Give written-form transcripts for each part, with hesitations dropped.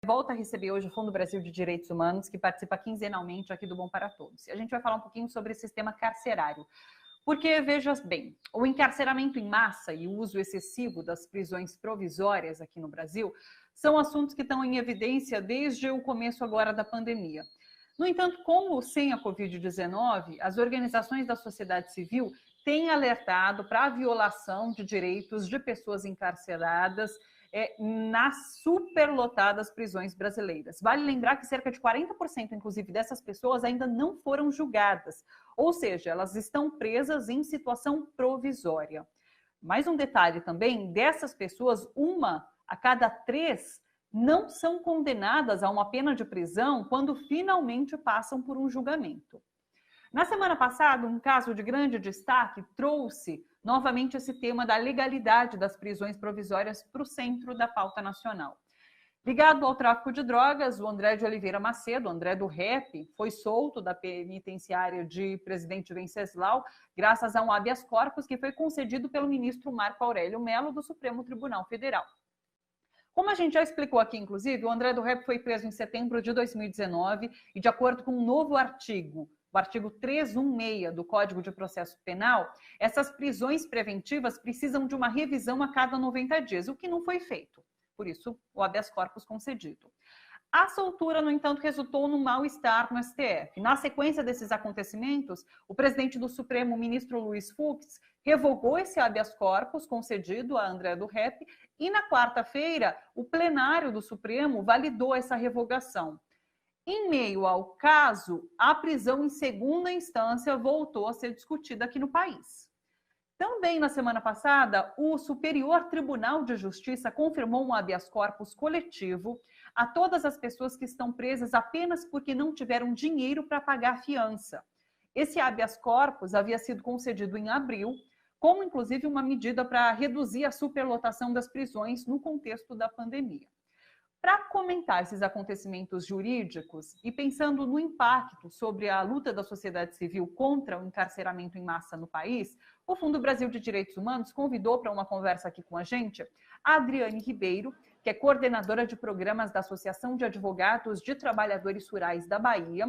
Volta a receber hoje o Fundo Brasil de Direitos Humanos, que participa quinzenalmente aqui do Bom para Todos. E a gente vai falar um pouquinho sobre o sistema carcerário. Porque, veja bem, o encarceramento em massa e o uso excessivo das prisões provisórias aqui no Brasil são assuntos que estão em evidência desde o começo agora da pandemia. No entanto, como sem a Covid-19, as organizações da sociedade civil têm alertado para a violação de direitos de pessoas encarceradas nas superlotadas prisões brasileiras. Vale lembrar que cerca de 40%, inclusive, dessas pessoas ainda não foram julgadas, ou seja, elas estão presas em situação provisória. Mais um detalhe também, dessas pessoas, 1 a cada 3 não são condenadas a uma pena de prisão quando finalmente passam por um julgamento. Na semana passada, um caso de grande destaque trouxe novamente esse tema da legalidade das prisões provisórias para o centro da pauta nacional. Ligado ao tráfico de drogas, o André de Oliveira Macedo, André do Rap, foi solto da penitenciária de Presidente Venceslau graças a um habeas corpus que foi concedido pelo ministro Marco Aurélio Mello do Supremo Tribunal Federal. Como a gente já explicou aqui, inclusive, o André do Rap foi preso em setembro de 2019 e, de acordo com um novo artigo, o artigo 316 do Código de Processo Penal, essas prisões preventivas precisam de uma revisão a cada 90 dias, o que não foi feito. Por isso, o habeas corpus concedido. A soltura, no entanto, resultou no mal-estar no STF. Na sequência desses acontecimentos, o presidente do Supremo, o ministro Luiz Fux, revogou esse habeas corpus concedido a André do Rap e, na quarta-feira, o plenário do Supremo validou essa revogação. Em meio ao caso, a prisão em segunda instância voltou a ser discutida aqui no país. Também na semana passada, o Superior Tribunal de Justiça confirmou um habeas corpus coletivo a todas as pessoas que estão presas apenas porque não tiveram dinheiro para pagar a fiança. Esse habeas corpus havia sido concedido em abril, como inclusive uma medida para reduzir a superlotação das prisões no contexto da pandemia. Para comentar esses acontecimentos jurídicos e pensando no impacto sobre a luta da sociedade civil contra o encarceramento em massa no país, o Fundo Brasil de Direitos Humanos convidou para uma conversa aqui com a gente a Adriane Ribeiro, que é coordenadora de programas da Associação de Advogados de Trabalhadores Rurais da Bahia,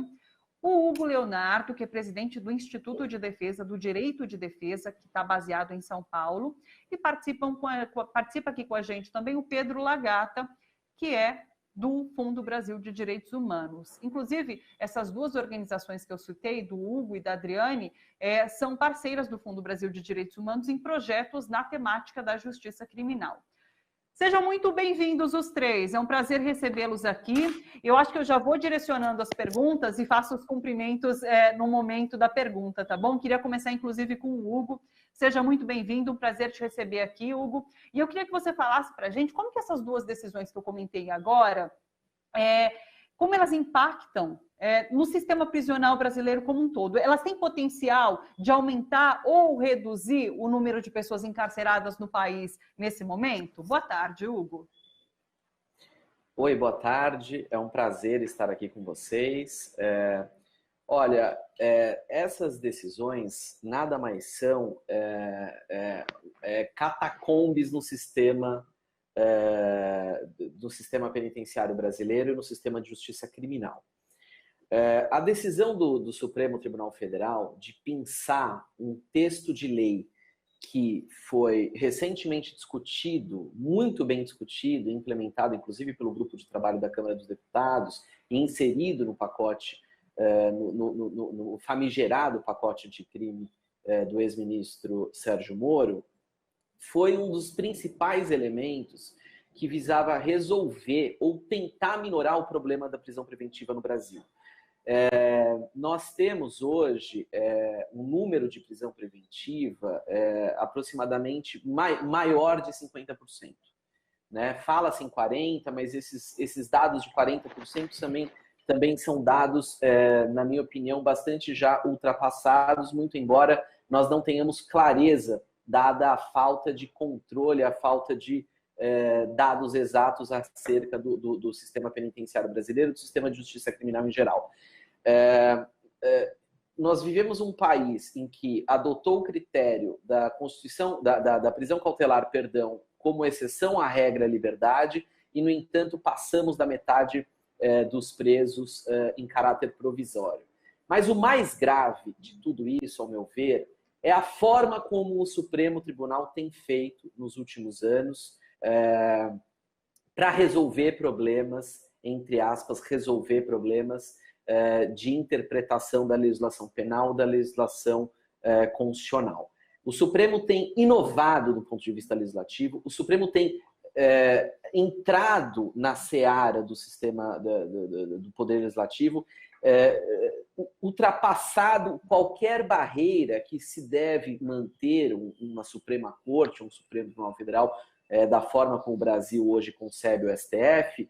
o Hugo Leonardo, que é presidente do Instituto de Defesa do Direito de Defesa, que está baseado em São Paulo, e participa aqui com a gente também o Pedro Lagata, que é do Fundo Brasil de Direitos Humanos. Inclusive, essas duas organizações que eu citei, do Hugo e da Adriane, são parceiras do Fundo Brasil de Direitos Humanos em projetos na temática da justiça criminal. Sejam muito bem-vindos os três, é um prazer recebê-los aqui. Eu acho que eu já vou direcionando as perguntas e faço os cumprimentos no momento da pergunta, tá bom? Queria começar, inclusive, com o Hugo. Seja muito bem-vindo, um prazer te receber aqui, Hugo. E eu queria que você falasse para a gente como que essas duas decisões que eu comentei agora, como elas impactam no sistema prisional brasileiro como um todo. Elas têm potencial de aumentar ou reduzir o número de pessoas encarceradas no país nesse momento? Boa tarde, Hugo. Oi, boa tarde. É um prazer estar aqui com vocês. Olha, essas decisões nada mais são catacombes no sistema do sistema penitenciário brasileiro e no sistema de justiça criminal. A decisão do Supremo Tribunal Federal de pensar um texto de lei que foi recentemente discutido, muito bem discutido, implementado inclusive pelo grupo de trabalho da Câmara dos Deputados e inserido no pacote, no famigerado pacote de crime do ex-ministro Sérgio Moro, foi um dos principais elementos que visava resolver ou tentar minorar o problema da prisão preventiva no Brasil. Nós temos hoje um número de prisão preventiva aproximadamente maior de 50%. Né? Fala-se em 40%, mas esses dados de 40% também são dados, na minha opinião, bastante já ultrapassados, muito embora nós não tenhamos clareza, dada a falta de controle, a falta de dados exatos acerca do sistema penitenciário brasileiro, do sistema de justiça criminal em geral. Nós vivemos um país em que adotou o critério da Constituição, da prisão cautelar, como exceção à regra liberdade, e, no entanto, passamos da metade dos presos em caráter provisório. Mas o mais grave de tudo isso, ao meu ver, é a forma como o Supremo Tribunal tem feito nos últimos anos para resolver problemas, entre aspas, resolver problemas de interpretação da legislação penal, da legislação constitucional. O Supremo tem inovado do ponto de vista legislativo, o Supremo tem entrado na seara do sistema do Poder Legislativo, ultrapassado qualquer barreira que se deve manter uma Suprema Corte, um Supremo Tribunal Federal, da forma como o Brasil hoje concebe o STF,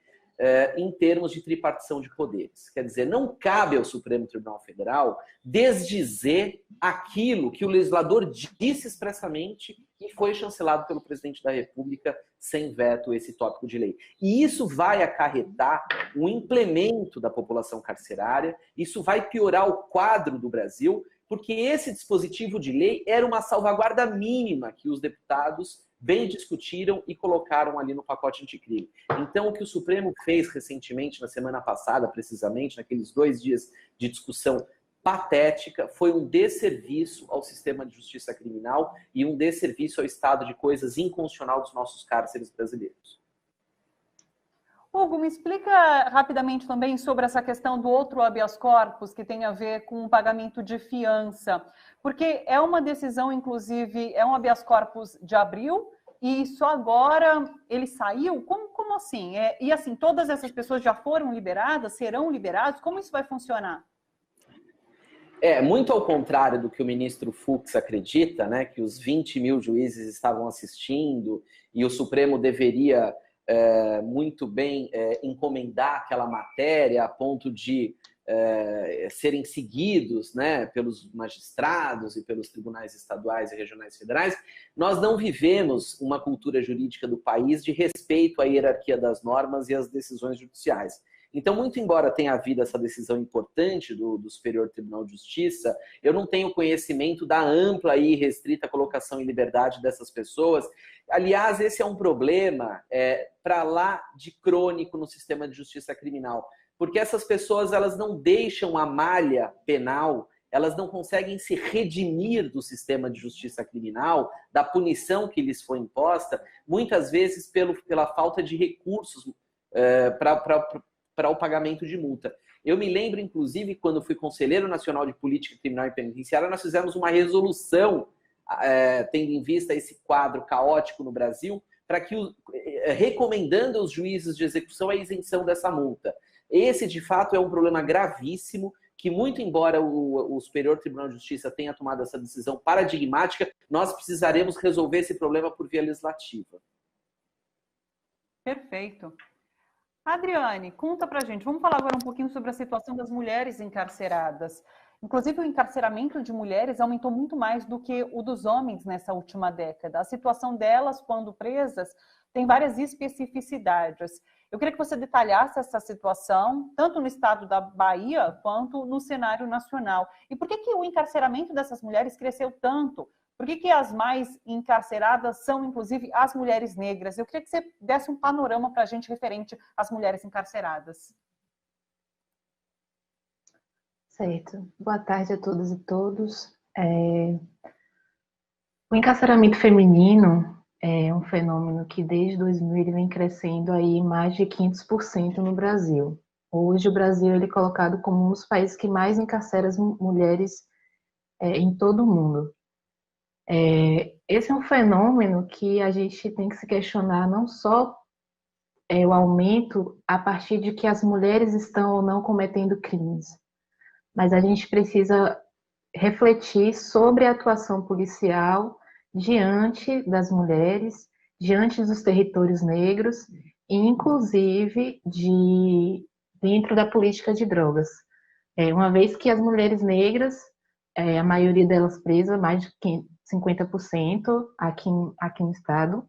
em termos de tripartição de poderes. Quer dizer, não cabe ao Supremo Tribunal Federal desdizer aquilo que o legislador disse expressamente e foi chancelado pelo presidente da República sem veto esse tópico de lei. E isso vai acarretar um implemento da população carcerária, isso vai piorar o quadro do Brasil, porque esse dispositivo de lei era uma salvaguarda mínima que os deputados bem discutiram e colocaram ali no pacote anticrime. Então, o que o Supremo fez recentemente, na semana passada, precisamente, naqueles 2 dias de discussão patética, foi um desserviço ao sistema de justiça criminal e um desserviço ao estado de coisas inconstitucional dos nossos cárceres brasileiros. Hugo, me explica rapidamente também sobre essa questão do outro habeas corpus, que tem a ver com o pagamento de fiança, porque é uma decisão, inclusive, é um habeas corpus de abril, e só agora ele saiu? Como assim? E assim, todas essas pessoas já foram liberadas, serão liberadas? Como isso vai funcionar? Muito ao contrário do que o ministro Fux acredita, né, que os 20 mil juízes estavam assistindo e o Supremo deveria muito bem encomendar aquela matéria a ponto de serem seguidos, né, pelos magistrados e pelos tribunais estaduais e regionais federais. Nós não vivemos uma cultura jurídica do país de respeito à hierarquia das normas e às decisões judiciais. Então, muito embora tenha havido essa decisão importante do Superior Tribunal de Justiça, eu não tenho conhecimento da ampla e restrita colocação em liberdade dessas pessoas. Aliás, esse é um problema para lá de crônico no sistema de justiça criminal, porque essas pessoas elas não deixam a malha penal, elas não conseguem se redimir do sistema de justiça criminal, da punição que lhes foi imposta, muitas vezes pela falta de recursos para o pagamento de multa. Eu me lembro, inclusive, quando fui conselheiro nacional de política criminal e penitenciária, nós fizemos uma resolução, tendo em vista esse quadro caótico no Brasil, para que recomendando aos juízes de execução a isenção dessa multa. Esse, de fato, é um problema gravíssimo, que muito embora o Superior Tribunal de Justiça tenha tomado essa decisão paradigmática, nós precisaremos resolver esse problema por via legislativa. Perfeito. Adriane, conta pra gente, vamos falar agora um pouquinho sobre a situação das mulheres encarceradas. Inclusive, o encarceramento de mulheres aumentou muito mais do que o dos homens nessa última década. A situação delas, quando presas, tem várias especificidades. Eu queria que você detalhasse essa situação, tanto no estado da Bahia, quanto no cenário nacional. E por que o encarceramento dessas mulheres cresceu tanto? Por que as mais encarceradas são, inclusive, as mulheres negras? Eu queria que você desse um panorama para a gente referente às mulheres encarceradas. Certo. Boa tarde a todas e todos. O encarceramento feminino é um fenômeno que desde 2000 ele vem crescendo aí mais de 500% no Brasil. Hoje o Brasil ele é colocado como um dos países que mais encarcera as mulheres em todo o mundo. Esse é um fenômeno que a gente tem que se questionar não só o aumento a partir de que as mulheres estão ou não cometendo crimes, mas a gente precisa refletir sobre a atuação policial diante das mulheres, diante dos territórios negros, e inclusive dentro da política de drogas. Uma vez que as mulheres negras, a maioria delas presas, mais de 50% aqui no estado,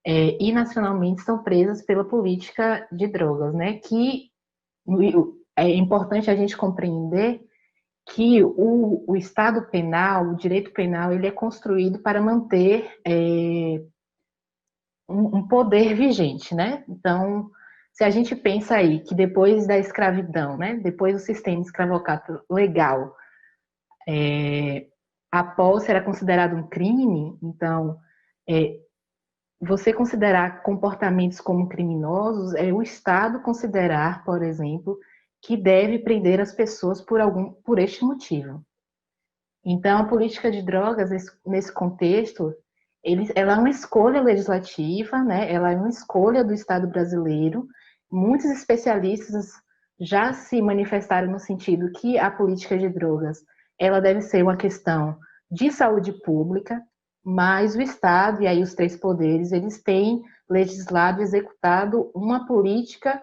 e nacionalmente estão presas pela política de drogas, né? Que é importante a gente compreender que o Estado penal, o direito penal, ele é construído para manter um poder vigente, né? Então, se a gente pensa aí que depois da escravidão, né, depois do sistema escravocrata legal, a posse era considerado um crime, então, você considerar comportamentos como criminosos é o Estado considerar, por exemplo, que deve prender as pessoas por este motivo. Então, a política de drogas, nesse contexto, ela é uma escolha legislativa, né? Ela é uma escolha do Estado brasileiro. Muitos especialistas já se manifestaram no sentido que a política de drogas ela deve ser uma questão de saúde pública, mas o Estado e aí os três poderes eles têm legislado e executado uma política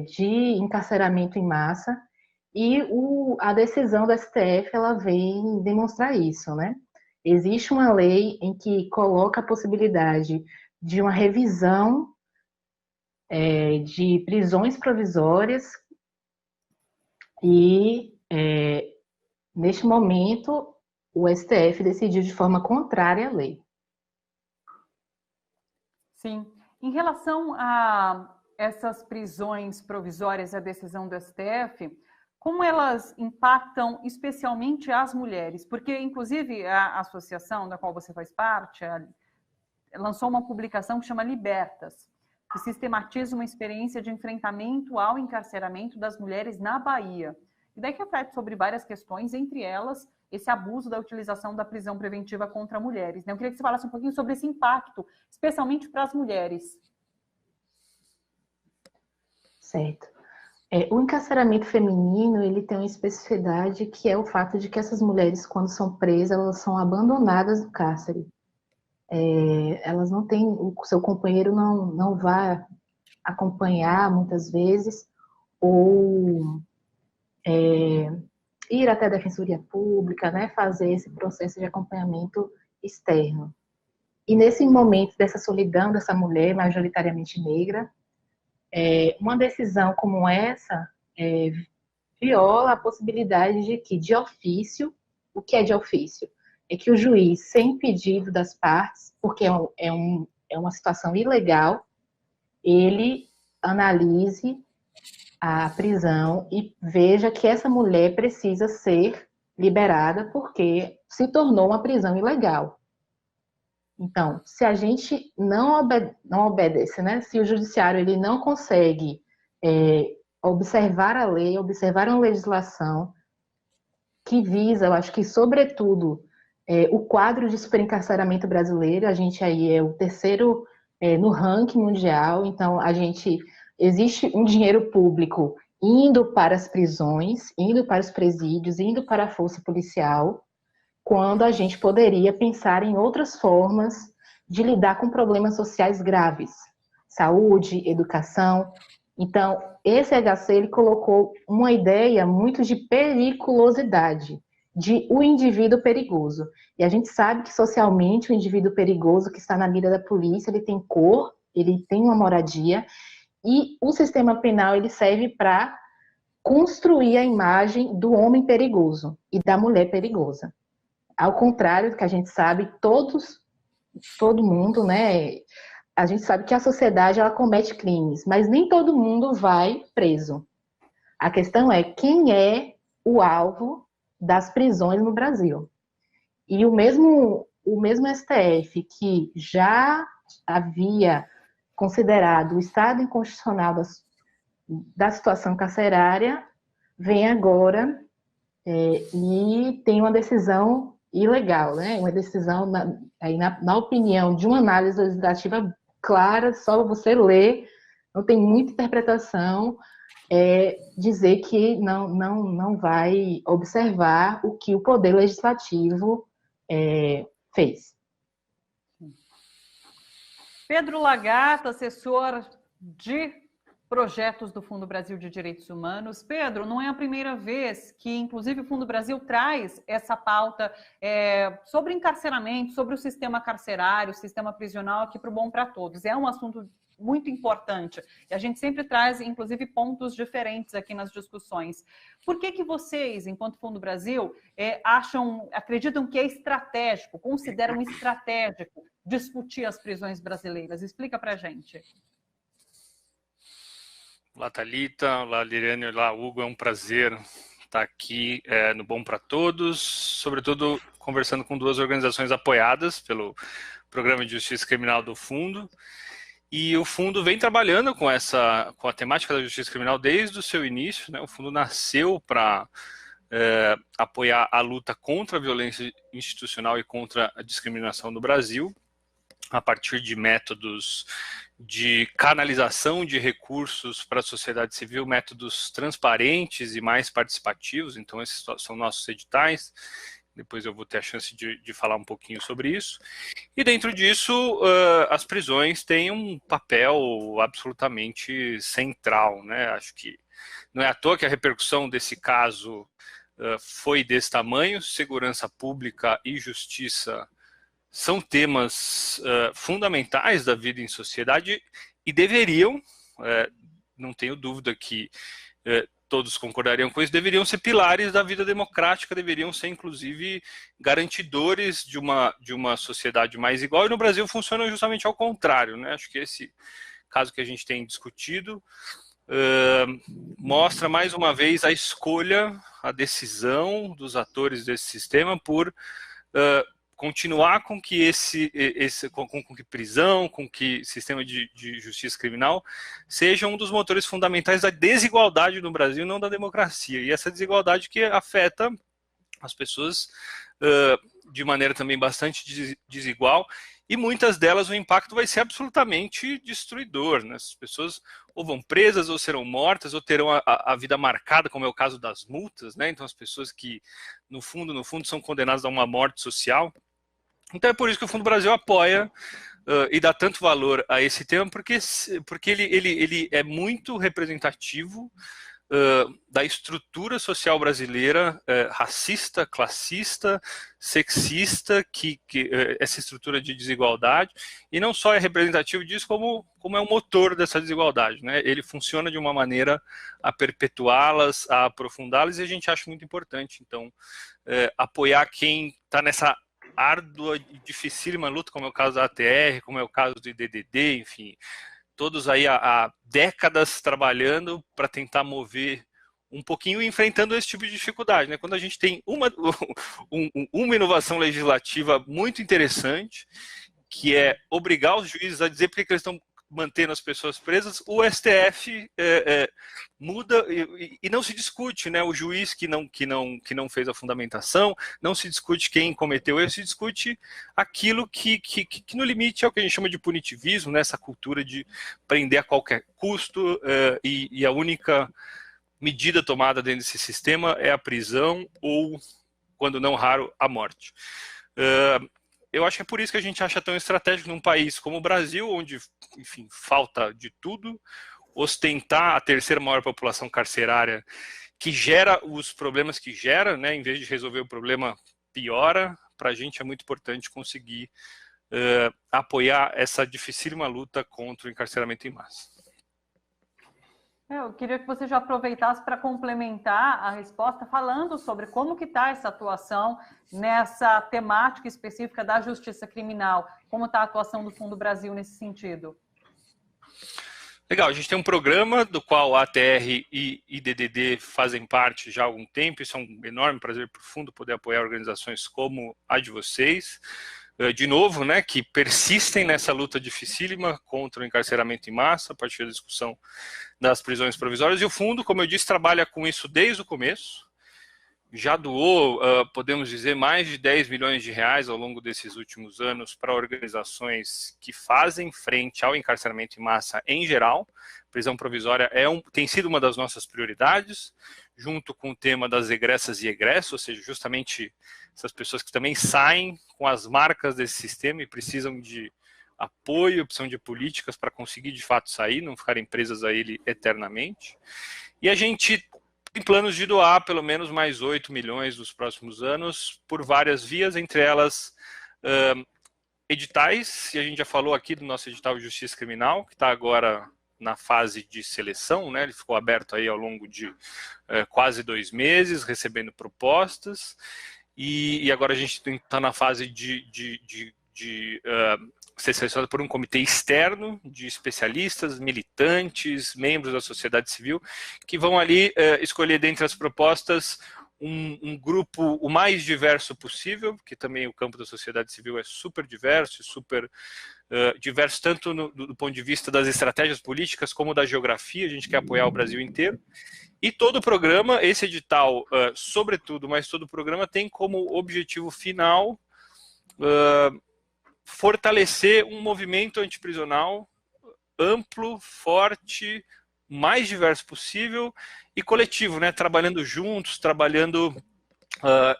de encarceramento em massa e a decisão do STF ela vem demonstrar isso, né? Existe uma lei em que coloca a possibilidade de uma revisão de prisões provisórias e, neste momento, o STF decidiu de forma contrária à lei. Sim. Em relação a essas prisões provisórias, a decisão do STF, como elas impactam especialmente as mulheres? Porque, inclusive, a associação da qual você faz parte lançou uma publicação que chama Libertas, que sistematiza uma experiência de enfrentamento ao encarceramento das mulheres na Bahia. E daí que reflete sobre várias questões, entre elas esse abuso da utilização da prisão preventiva contra mulheres. Eu queria que você falasse um pouquinho sobre esse impacto, especialmente para as mulheres. Certo. O encarceramento feminino ele tem uma especificidade que é o fato de que essas mulheres, quando são presas, elas são abandonadas do cárcere. Elas não têm, o seu companheiro não vai acompanhar muitas vezes, ou ir até a Defensoria Pública, né, fazer esse processo de acompanhamento externo. E nesse momento dessa solidão dessa mulher, majoritariamente negra, uma decisão como essa viola a possibilidade de que, de ofício, o que é de ofício? É que o juiz, sem pedido das partes, porque é uma situação ilegal, ele analise a prisão e veja que essa mulher precisa ser liberada porque se tornou uma prisão ilegal. Então, se a gente não obedece, né? Se o judiciário ele não consegue observar a lei, observar uma legislação que visa, eu acho que sobretudo, o quadro de superencarceramento brasileiro, a gente aí é o terceiro no ranking mundial, então existe um dinheiro público indo para as prisões, indo para os presídios, indo para a força policial, quando a gente poderia pensar em outras formas de lidar com problemas sociais graves, saúde, educação. Então, esse HC ele colocou uma ideia muito de periculosidade, de o indivíduo perigoso. E a gente sabe que socialmente o indivíduo perigoso que está na mira da polícia, ele tem cor, ele tem uma moradia, e o sistema penal ele serve para construir a imagem do homem perigoso e da mulher perigosa. Ao contrário do que a gente sabe, todo mundo, né? A gente sabe que a sociedade ela comete crimes, mas nem todo mundo vai preso. A questão é quem é o alvo das prisões no Brasil. E o mesmo STF que já havia considerado o estado inconstitucional da situação carcerária, vem agora e tem uma decisão ilegal, né? Uma decisão, na opinião de uma análise legislativa clara, só você ler, não tem muita interpretação, dizer que não vai observar o que o Poder Legislativo fez. Pedro Lagarto, assessor de projetos do Fundo Brasil de Direitos Humanos. Pedro, não é a primeira vez que, inclusive, o Fundo Brasil traz essa pauta sobre encarceramento, sobre o sistema carcerário, o sistema prisional aqui para o Bom para Todos. É um assunto muito importante. E a gente sempre traz, inclusive, pontos diferentes aqui nas discussões. Por que vocês, enquanto Fundo Brasil, acreditam que é estratégico, consideram estratégico discutir as prisões brasileiras? Explica para a gente. Olá, Thalita, olá, Liriane, olá, Hugo, é um prazer estar aqui no Bom para Todos, sobretudo conversando com duas organizações apoiadas pelo Programa de Justiça Criminal do Fundo, e o Fundo vem trabalhando com a temática da justiça criminal desde o seu início, né? O Fundo nasceu para apoiar a luta contra a violência institucional e contra a discriminação no Brasil, a partir de métodos de canalização de recursos para a sociedade civil, métodos transparentes e mais participativos. Então, esses são nossos editais. Depois eu vou ter a chance de falar um pouquinho sobre isso. E dentro disso, as prisões têm um papel absolutamente central, né? Acho que não é à toa que a repercussão desse caso foi desse tamanho. Segurança pública e justiça são temas fundamentais da vida em sociedade e deveriam, não tenho dúvida que todos concordariam com isso, deveriam ser pilares da vida democrática, deveriam ser, inclusive, garantidores de uma sociedade mais igual. E no Brasil funciona justamente ao contrário, né? Acho que esse caso que a gente tem discutido mostra, mais uma vez, a escolha, a decisão dos atores desse sistema por continuar com que com que prisão, com que sistema de justiça criminal seja um dos motores fundamentais da desigualdade no Brasil, não da democracia. E essa desigualdade que afeta as pessoas de maneira também bastante desigual, e muitas delas o impacto vai ser absolutamente destruidor, né? As pessoas ou vão presas, ou serão mortas, ou terão a vida marcada, como é o caso das multas, né? Então as pessoas que, no fundo, são condenadas a uma morte social. Então é por isso que o Fundo Brasil apoia e dá tanto valor a esse tema, porque ele é muito representativo da estrutura social brasileira, racista, classista, sexista, essa estrutura de desigualdade, e não só é representativo disso, como é um motor dessa desigualdade, né? Ele funciona de uma maneira a perpetuá-las, a aprofundá-las, e a gente acha muito importante, então, apoiar quem está nessa árdua e dificílima luta, como é o caso da ATR, como é o caso do IDDD, enfim, todos aí há décadas trabalhando para tentar mover um pouquinho e enfrentando esse tipo de dificuldade, né? Quando a gente tem uma inovação legislativa muito interessante, que é obrigar os juízes a dizer porque que eles estão mantendo as pessoas presas, o STF muda e não se discute, né? O juiz que não fez a fundamentação, não se discute quem cometeu erro, se discute aquilo que no limite é o que a gente chama de punitivismo, né? Essa cultura de prender a qualquer custo, e a única medida tomada dentro desse sistema é a prisão ou, quando não raro, a morte. Eu acho que é por isso que a gente acha tão estratégico num país como o Brasil, onde, enfim, falta de tudo, ostentar a terceira maior população carcerária, que gera os problemas que gera, né? Em vez de resolver o problema, piora. Para a gente é muito importante conseguir apoiar essa dificílima luta contra o encarceramento em massa. Eu queria que você já aproveitasse para complementar a resposta falando sobre como que está essa atuação nessa temática específica da justiça criminal, como está a atuação do Fundo Brasil nesse sentido. Legal, a gente tem um programa do qual a ATR e IDDD fazem parte já há algum tempo. Isso é um enorme prazer para o Fundo poder apoiar organizações como a de vocês. De novo, né, que persistem nessa luta dificílima contra o encarceramento em massa, a partir da discussão das prisões provisórias. E o Fundo, como eu disse, trabalha com isso desde o começo. Já doou, podemos dizer, mais de 10 milhões de reais ao longo desses últimos anos para organizações que fazem frente ao encarceramento em massa em geral. Prisão provisória tem sido uma das nossas prioridades, junto com o tema das egressas e egressos, ou seja, justamente essas pessoas que também saem com as marcas desse sistema e precisam de apoio, precisam de políticas para conseguir de fato sair, não ficarem presas a ele eternamente. E a gente tem planos de doar pelo menos mais 8 milhões nos próximos anos por várias vias, entre elas editais, e a gente já falou aqui do nosso edital de Justiça Criminal, que está agora na fase de seleção, né? Ele ficou aberto aí ao longo de quase 2 meses, recebendo propostas, e agora a gente está na fase de ser selecionado por um comitê externo de especialistas, militantes, membros da sociedade civil, que vão ali escolher dentre as propostas um grupo o mais diverso possível, porque também o campo da sociedade civil é super diverso, super diverso tanto do ponto de vista das estratégias políticas como da geografia. A gente quer apoiar o Brasil inteiro. E todo o programa, esse edital, sobretudo, mas todo o programa tem como objetivo final fortalecer um movimento antiprisional amplo, forte, mais diverso possível e coletivo, né? Trabalhando juntos, trabalhando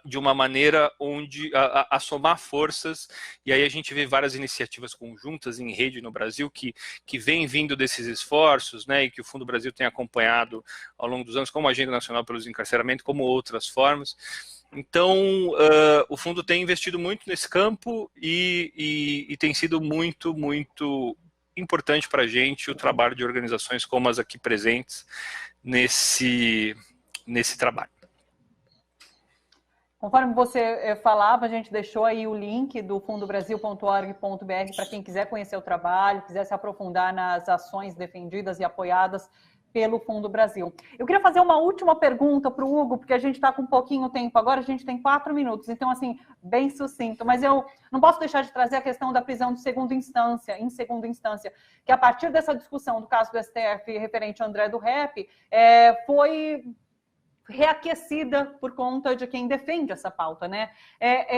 de uma maneira onde a somar forças, e aí a gente vê várias iniciativas conjuntas em rede no Brasil que vem vindo desses esforços, né, e que o Fundo Brasil tem acompanhado ao longo dos anos, como a Agenda Nacional pelo Desencarceramento, como outras formas. Então, o Fundo tem investido muito nesse campo e tem sido muito, muito importante para a gente o trabalho de organizações como as aqui presentes nesse trabalho. Conforme você falava, a gente deixou aí o link do fundobrasil.org.br para quem quiser conhecer o trabalho, quiser se aprofundar nas ações defendidas e apoiadas pelo Fundo Brasil. Eu queria fazer uma última pergunta para o Hugo, porque a gente está com um pouquinho tempo agora, a gente tem 4 minutos, então, assim, bem sucinto, mas eu não posso deixar de trazer a questão da prisão de segunda instância, em segunda instância, que a partir dessa discussão do caso do STF referente a André do Rep, foi reaquecida por conta de quem defende essa pauta, né?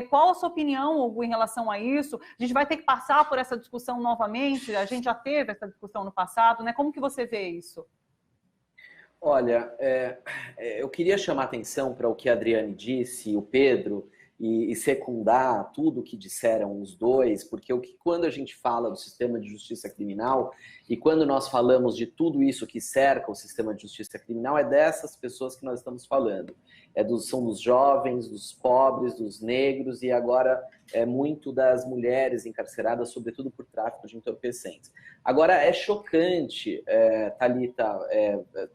Qual a sua opinião, Hugo, em relação a isso? A gente vai ter que passar por essa discussão novamente? A gente já teve essa discussão no passado, né? Como que você vê isso? Olha, eu queria chamar atenção para o que a Adriane disse, o Pedro, e secundar tudo o que disseram os dois, porque quando a gente fala do sistema de justiça criminal e quando nós falamos de tudo isso que cerca o sistema de justiça criminal, é dessas pessoas que nós estamos falando. São dos jovens, dos pobres, dos negros e agora muito das mulheres encarceradas, sobretudo por tráfico de entorpecentes. Agora, é chocante, Thalita,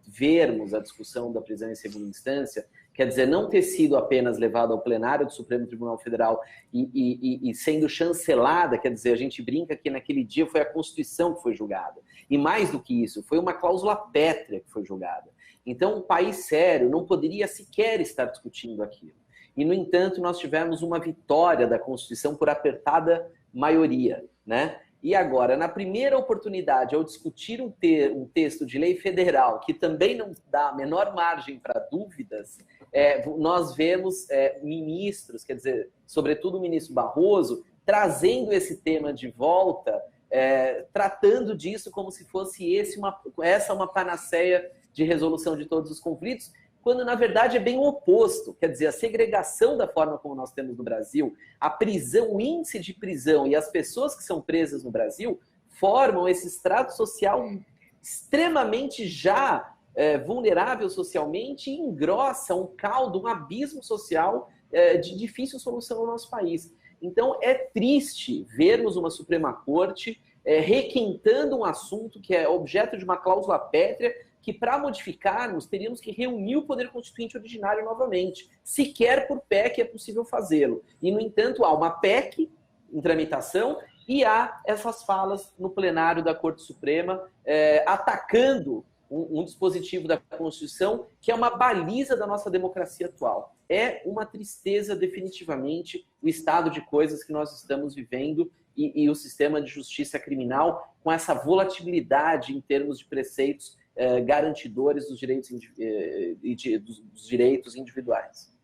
vermos a discussão da prisão em segunda instância, quer dizer, não ter sido apenas levado ao plenário do Supremo Tribunal Federal e sendo chancelada, quer dizer, a gente brinca que naquele dia foi a Constituição que foi julgada. E mais do que isso, foi uma cláusula pétrea que foi julgada. Então, um país sério não poderia sequer estar discutindo aquilo. E, no entanto, nós tivemos uma vitória da Constituição por apertada maioria, né? E agora, na primeira oportunidade, ao discutir um texto de lei federal, que também não dá a menor margem para dúvidas, nós vemos ministros, quer dizer, sobretudo o ministro Barroso, trazendo esse tema de volta, tratando disso como se fosse essa uma panaceia de resolução de todos os conflitos, quando na verdade é bem o oposto. Quer dizer, a segregação da forma como nós temos no Brasil, a prisão, o índice de prisão e as pessoas que são presas no Brasil formam esse estrato social extremamente já vulnerável socialmente e engrossa um caldo, um abismo social de difícil solução no nosso país. Então é triste vermos uma Suprema Corte requentando um assunto que é objeto de uma cláusula pétrea, que para modificarmos teríamos que reunir o Poder Constituinte originário novamente. Sequer por PEC é possível fazê-lo. E, no entanto, há uma PEC em tramitação e há essas falas no plenário da Corte Suprema atacando um dispositivo da Constituição que é uma baliza da nossa democracia atual. É uma tristeza, definitivamente, o estado de coisas que nós estamos vivendo e o sistema de justiça criminal com essa volatilidade em termos de preceitos garantidores dos direitos individuais.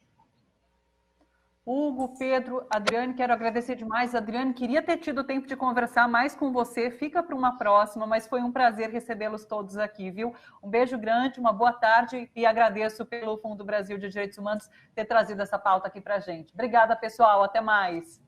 Hugo, Pedro, Adriane, quero agradecer demais. Adriane, queria ter tido tempo de conversar mais com você, fica para uma próxima, mas foi um prazer recebê-los todos aqui, viu? Um beijo grande, uma boa tarde e agradeço pelo Fundo Brasil de Direitos Humanos ter trazido essa pauta aqui para a gente. Obrigada, pessoal, até mais.